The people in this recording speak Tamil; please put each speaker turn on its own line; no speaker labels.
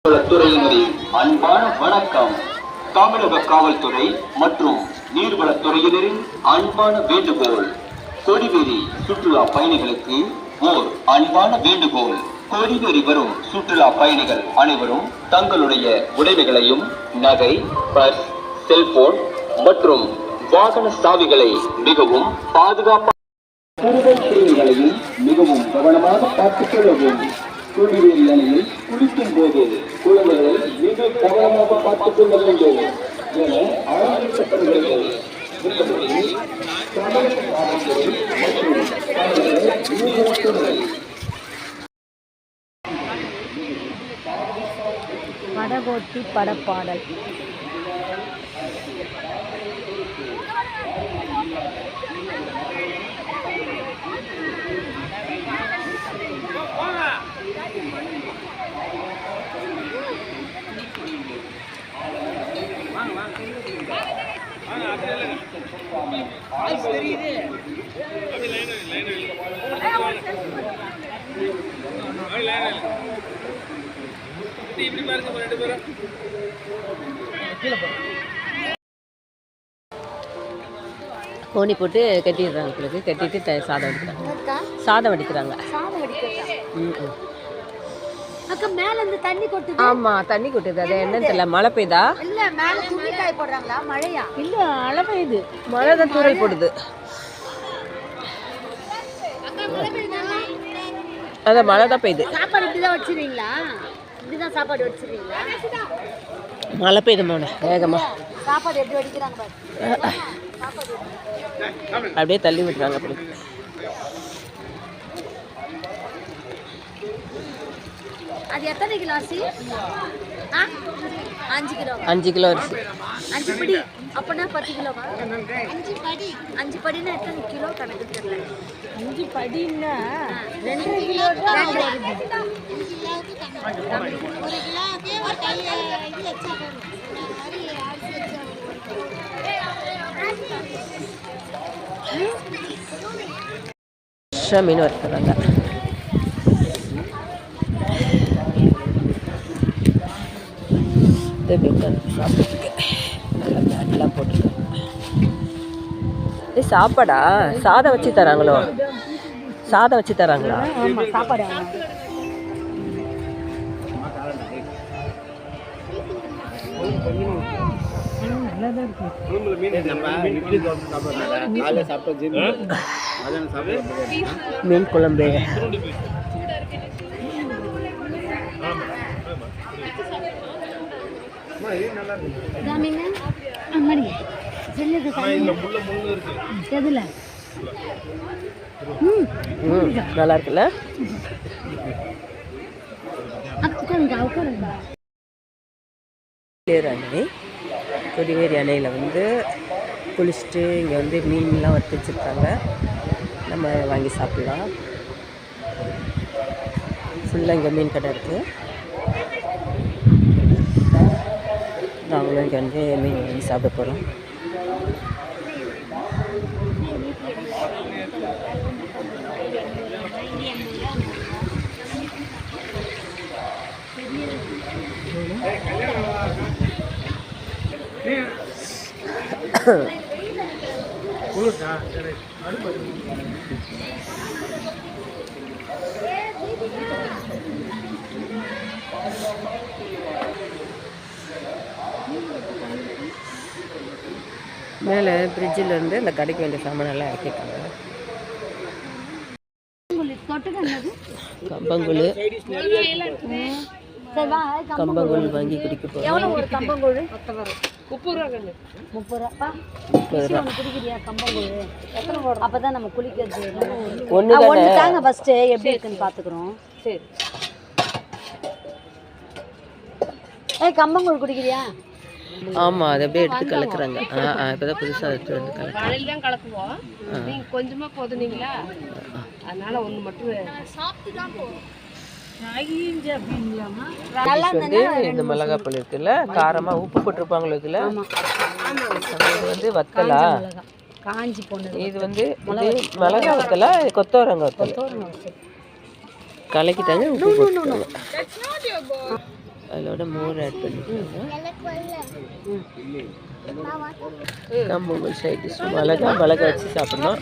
துறையினரின் அன்பான வணக்கம். தமிழக காவல்துறை மற்றும் நீர்வளத்துறையினரின் அன்பான வேண்டுகோள். கொடிவேரி சுற்றுலா பயணிகளுக்கு ஓர் அன்பான வேண்டுகோள். கொடிவேரி வரும் சுற்றுலா பயணிகள் அனைவரும் தங்களுடைய உடைமைகளையும் நகை, பர்ஸ், செல்போன் மற்றும் வாகன சாவிகளை மிகவும் பாதுகாப்பாக மிகவும் கவனமாக பார்த்துக் கொள்ளவும். கொடிவேரி அணையில் குளிக்கும் போது குழந்தைகளை மிக கவனமாக பார்த்துக் கொள்ள வேண்டும் என ஆரம்பிக்கப்படுகிறது.
படகோட்டி படப்பாடல். கோணி போட்டு கட்டிடுறாங்க. பிறகு கட்டிட்டு சாதம் வடிக்கிறாங்க. ஆமா, தண்ணி கொட்டுது. அது என்னன்னு தெரியல. மழை பெய்யுதா இல்ல மேல துணி காய போடுறாங்களா? மழையா இல்ல, மழை பெய்யுது. மழை தான் தூறல் போடுது. அதான் மழை தான் பெய்யுது. சாப்பாடு இப்படிதான் வச்சிருக்கீங்களா? இப்படிதான் சாப்பாடு வச்சிருக்கீங்களா? மழை பெய்யுது மோன வேகமா. சாப்பாடு எப்படி வடிக்கிறாங்க பாரு. அப்படியே தள்ளி விட்டுறாங்க. அப்படி அது எத்தனை கிலோ அரிசி? 5 கிலோ. 5 கிலோ அரிசி. 5 படி அப்பனா 10 கிலோவா? 5 படினா எத்தனை கிலோ கணக்கு தெரியல. 5 படினா 2 கிலோ தான். 1 கிலோக்கு ஒரு கை இது வச்சா போதும். மீன் வறுக்கிறாங்க. சாப்பாடா? சாதம் வச்சு தராங்களோ? சாதம் வச்சு தராங்களா? சாப்பாடு மீன் குழம்பு. நல்லா இருக்குல்ல? அணை, கொடிவேரி அணையில் வந்து குளிச்சுட்டு இங்கே வந்து மீன்லாம் வறுத்து வச்சுருக்காங்க. நம்ம வாங்கி சாப்பிட்லாம். ஃபுல்லாக இங்கே மீன் கடை இருக்குது. நாங்களும் இங்கே வந்து மீன் வாங்கி சாப்பிட போகிறோம். மேலே பிரிட்ஜில் இருந்து இந்த கடைக்கு வேண்டிய சாமானெல்லாம் இறக்கிட்டாங்க. கம்பங்கூழ் கம்பங்கூழ் வாங்கி குடிக்க போகிறோம். ஒரு கம்பங்கூழ் 30 ரூபா. குடிக்கிறியா கம்பங்கூழ்? அப்பதான் நம்ம குளிக்கிறது. ஒன்று தாங்க ஃபஸ்ட்டு எப்படி இருக்குன்னு பார்த்துக்குறோம். சரி. கம்பங்கூழ் குடிக்கிறியா? ஆமாம், அதை அப்படியே எடுத்து கலக்குறாங்க. இப்போதான் புதுசாக எடுத்து வந்து கலக்குறாங்க. தான் கலக்குவோம். நீங்கள் கொஞ்சமாக போதுனீங்களா, அதனால ஒன்று மட்டும் சாப்பிட்டு தான் போகும். இந்த மிளகாப்பழம் இருக்குல்ல, காரமாக உப்பு போட்டிருப்பாங்களோ இதில். வந்து வத்தலா காஞ்சி போனது. இது வந்து மிளகா வத்தலா, கொத்தவரங்க வத்தல் கலக்கிட்டாங்க. உப்பு போட்டுருக்காங்க.
அதோட மோர் ஆட் பண்ணிக்கோங்க. கம்பங்கூழ் சைட் டிஷ் மிளகா வச்சு சாப்பிடணும்.